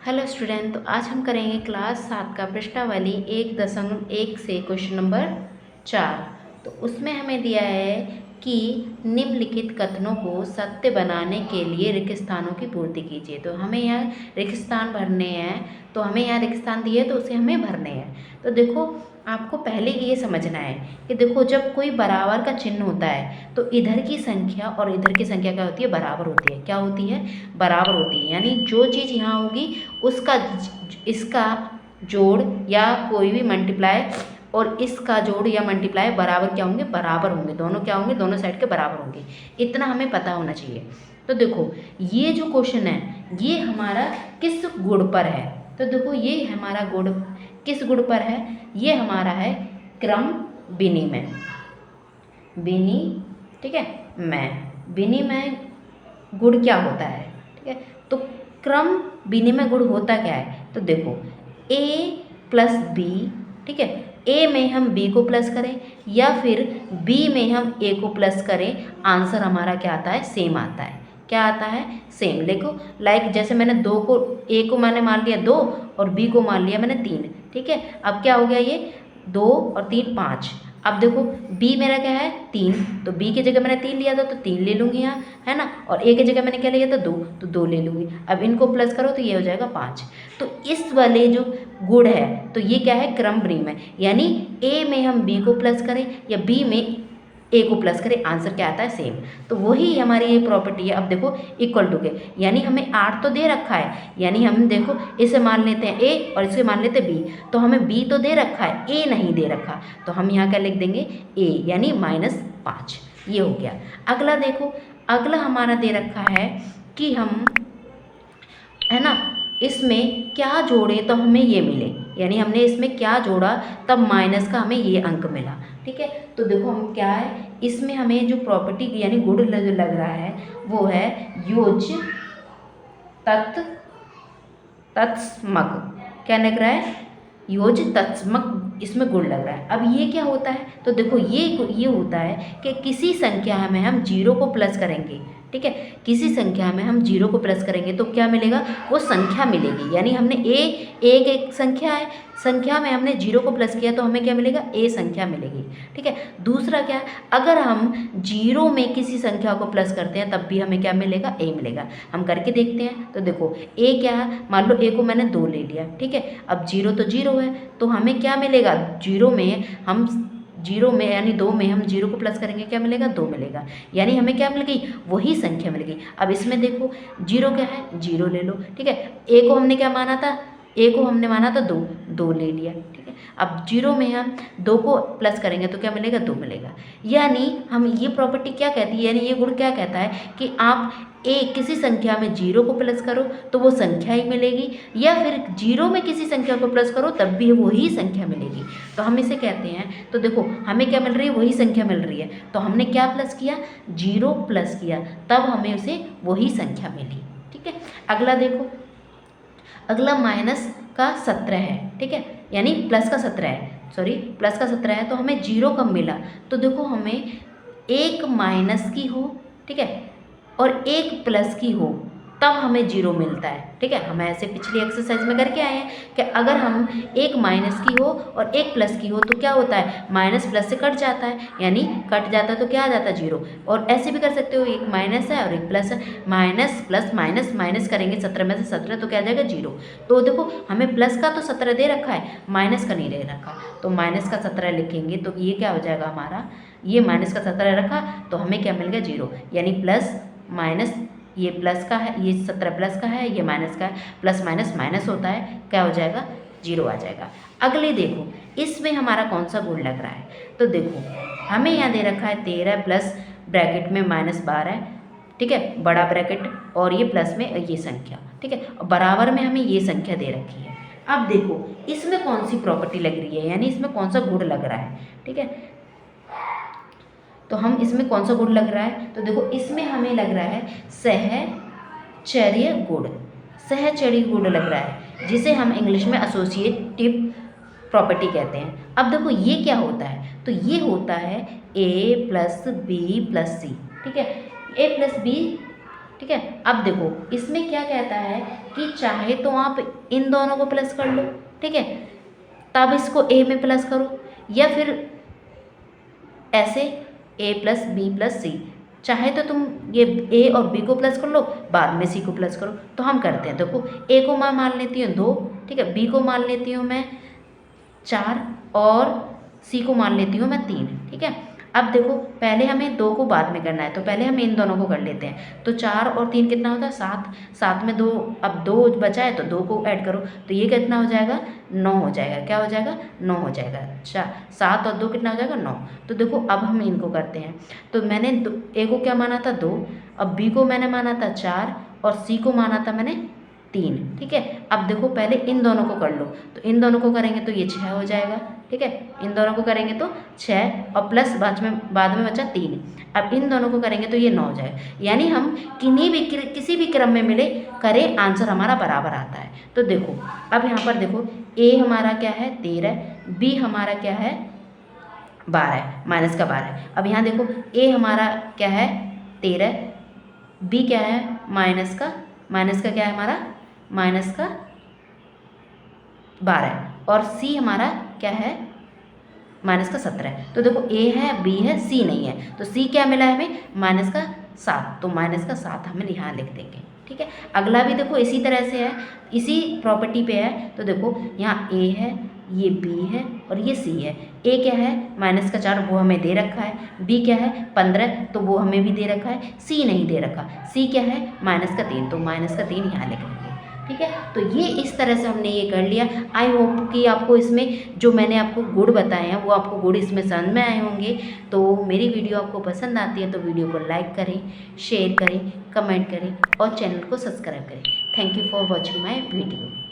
Hello student, तो आज हम करेंगे क्लास 7 का प्रश्नावली 1.1 से क्वेश्चन नंबर 4। तो उसमें हमें दिया है कि निम्नलिखित कथनों को सत्य बनाने के लिए रिक्त स्थानों की पूर्ति कीजिए। तो हमें यहाँ रिक्त स्थान भरने हैं, तो हमें यहाँ रिक्त स्थान दिए तो उसे हमें भरने हैं। तो देखो, आपको पहले ये समझना है कि देखो, जब कोई बराबर का चिन्ह होता है तो इधर की संख्या और इधर की संख्या क्या होती है? बराबर होती है। क्या होती है? बराबर होती है। यानी जो चीज़ यहाँ होगी उसका इसका जोड़ या कोई भी मल्टीप्लाई और इसका जोड़ या मल्टीप्लाई बराबर क्या होंगे? बराबर होंगे। दोनों क्या होंगे? दोनों साइड के बराबर होंगे। इतना हमें पता होना चाहिए। तो देखो, ये जो क्वेश्चन है ये हमारा किस गुण पर है? तो देखो, ये हमारा गुण किस गुण पर है? ये हमारा है क्रम विनिमय। ठीक है, विनिमय गुण क्या होता है? ठीक है, तो क्रम विनिमय गुण होता क्या है? तो देखो, a प्लस बी, ठीक है, a में हम b को प्लस करें या फिर b में हम a को प्लस करें, आंसर हमारा क्या आता है? सेम आता है। क्या आता है? सेम। देखो, लाइक जैसे मैंने दो को a को मैंने मान लिया 2 और b को मान लिया मैंने 3। ठीक है, अब क्या हो गया? ये 2 और 3 5। अब देखो, b मेरा क्या है? 3, तो b की जगह मैंने 3 लिया था तो 3 ले लूँगी यहाँ, है ना। और a की जगह मैंने क्या लिया था? 2, तो 2 ले लूँगी। अब इनको प्लस करो तो ये हो जाएगा 5। तो इस वाले जो गुण है तो ये क्या है? क्रम विनिमय। यानी a में हम b को प्लस करें या b में a को प्लस करें, आंसर क्या आता है? सेम। तो वही हमारी ये प्रॉपर्टी है। अब देखो, इक्वल टू के, यानी हमें 8 तो दे रखा है, यानी हम देखो इसे मान लेते हैं a और इसे मान लेते हैं b। तो हमें b तो दे रखा है, a नहीं दे रखा, तो हम यहाँ क्या लिख देंगे? a, यानी -5। ये हो गया। अगला देखो, अगला हमारा दे रखा है कि हम, है ना, इसमें क्या जोड़े तो हमें ये मिले, यानी हमने इसमें क्या जोड़ा तब माइनस का हमें ये अंक मिला। ठीक है, तो देखो हम क्या है, इसमें हमें जो प्रॉपर्टी यानी गुण जो लग रहा है वो है योज तत्समक। क्या लग रहा है? योज तत्समक, इसमें गुण लग रहा है। अब ये क्या होता है? तो देखो, ये होता है कि किसी संख्या में हम 0 को प्लस करेंगे। ठीक है, किसी संख्या में हम 0 को प्लस करेंगे तो क्या मिलेगा? वो संख्या मिलेगी। यानी हमने एक संख्या है, संख्या में हमने 0 को प्लस किया तो हमें क्या मिलेगा? a संख्या मिलेगी। ठीक है, दूसरा क्या, अगर हम 0 में किसी संख्या को प्लस करते हैं तब भी हमें क्या मिलेगा? a मिलेगा। हम करके देखते हैं। तो देखो, a क्या है? मान लो a को मैंने 2 ले लिया। ठीक है, अब 0 तो 0 है, तो हमें क्या मिलेगा? 0 में हम 0 में यानी 2 में हम 0 को प्लस करेंगे, क्या मिलेगा? 2 मिलेगा। यानी हमें क्या मिल गई? वही संख्या मिल गई। अब इसमें देखो, 0 क्या है? 0 ले लो। ठीक है, a को हमने क्या माना था? a को हमने माना था 2 ले लिया। ठीक है, अब 0 में हम 2 को प्लस करेंगे तो क्या मिलेगा? 2 मिलेगा। यानी हम ये प्रॉपर्टी क्या कहती है, यानी ये गुण क्या कहता है कि आप किसी संख्या में 0 को प्लस करो तो वो संख्या ही मिलेगी, या फिर 0 में किसी संख्या को प्लस करो तब भी वही संख्या मिलेगी। तो हम इसे कहते हैं। तो देखो, हमें क्या मिल रही है? वही संख्या मिल रही है। तो हमने क्या प्लस किया? 0 प्लस किया, तब हमें उसे वही संख्या मिली। ठीक है, अगला देखो, अगला माइनस का 17 है। ठीक है, यानी प्लस का 17 है, सॉरी प्लस का 17 है, तो हमें 0 कब मिला? तो देखो, हमें एक माइनस की हो, ठीक है, और एक प्लस की हो तब हमें 0 मिलता है। ठीक है, हम ऐसे पिछली एक्सरसाइज में करके आए हैं कि अगर हम एक माइनस की हो और एक प्लस की हो तो क्या होता है? माइनस प्लस से कट जाता है, यानी कट जाता है तो क्या आ जाता है? 0। और ऐसे भी कर सकते हो, एक माइनस है और एक प्लस है, माइनस प्लस माइनस माइनस करेंगे 17 में से 17 तो क्या आ जाएगा? 0। तो देखो, हमें प्लस का तो 17 दे रखा है, माइनस का नहीं दे रखा, तो माइनस का 17 लिखेंगे तो ये क्या हो जाएगा हमारा? ये माइनस का 17 रखा तो हमें क्या मिल गया? 0। यानी प्लस माइनस, ये प्लस का है, ये 17 प्लस का है, ये माइनस का है, प्लस माइनस माइनस होता है, क्या हो जाएगा? 0 आ जाएगा। अगले देखो, इसमें हमारा कौन सा गुण लग रहा है? तो देखो, हमें यहाँ दे रखा है 13 प्लस ब्रैकेट में -12, ठीक है, बड़ा ब्रैकेट, और ये प्लस में ये संख्या। ठीक है, बराबर में हमें ये संख्या दे रखी है। अब देखो, इसमें कौन सी प्रॉपर्टी लग रही है, यानी इसमें कौन सा गुण लग रहा है? ठीक है, तो हम इसमें कौन सा गुण लग रहा है? तो देखो, इसमें हमें लग रहा है सहचर्य गुण। सहचर्य गुण लग रहा है, जिसे हम इंग्लिश में एसोसिएटिव प्रॉपर्टी कहते हैं। अब देखो, ये क्या होता है? तो ये होता है a प्लस बी प्लस सी। ठीक है, a प्लस बी, ठीक ठीक है। अब देखो इसमें क्या कहता है कि चाहे तो आप इन दोनों को प्लस कर लो, ठीक है, तब इसको ए में प्लस करो, या फिर ऐसे ए प्लस बी प्लस सी, चाहे तो तुम ये ए और बी को प्लस कर लो, बाद में सी को प्लस करो। तो हम करते हैं, देखो ए को मैं मान लेती हूँ 2, ठीक है, बी को मान लेती हूँ मैं 4 और सी को मान लेती हूँ मैं 3, ठीक है। अब देखो पहले हमें 2 को बाद में करना है, तो पहले हम इन दोनों को कर लेते हैं। तो 4 और 3 कितना होता है 7, 7 में 2, अब 2 बचा है तो 2 को ऐड करो, तो ये कितना हो जाएगा 9 हो जाएगा। क्या हो जाएगा 9 हो जाएगा। अच्छा 7 और 2 कितना हो जाएगा 9। तो देखो अब हम इनको करते हैं, तो मैंने ए को क्या माना था 2, अब बी को मैंने माना था 4 और सी को माना था मैंने 3, ठीक है। अब देखो पहले इन दोनों को कर लो, तो इन दोनों को करेंगे तो ये 6 हो जाएगा, ठीक है, इन दोनों को करेंगे तो 6 और प्लस बाद में बचा 3। अब इन दोनों को करेंगे तो ये 9 हो जाएगा। यानी हम किसी भी क्रम में मिले करें, आंसर हमारा बराबर आता है। तो देखो अब यहाँ पर देखो ए हमारा क्या है 13, बी हमारा क्या है 12, माइनस का 12। अब यहाँ देखो ए हमारा क्या है 13, बी क्या है माइनस का क्या है हमारा माइनस का 12, और सी हमारा क्या है माइनस का 17। तो देखो ए है बी है सी नहीं है, तो सी क्या मिला है हमें माइनस का 7, तो माइनस का 7 हमें यहाँ लिख देंगे, ठीक है। अगला भी देखो इसी तरह से है, इसी प्रॉपर्टी पे है। तो देखो यहाँ ए है, ये बी है और ये सी है। ए क्या है माइनस का 4, वो हमें दे रखा है, बी क्या है 15, तो वो हमें भी दे रखा है, सी नहीं दे रखा, सी क्या है माइनस का 3, तो माइनस का 3 यहाँ लिख देंगे, ठीक है। तो ये इस तरह से हमने ये कर लिया। आई होप कि आपको इसमें जो मैंने आपको गुण बताए हैं वो आपको गुण इसमें समझ में आए होंगे। तो मेरी वीडियो आपको पसंद आती है तो वीडियो को लाइक करें, शेयर करें, कमेंट करें और चैनल को सब्सक्राइब करें। Thank you for watching my video.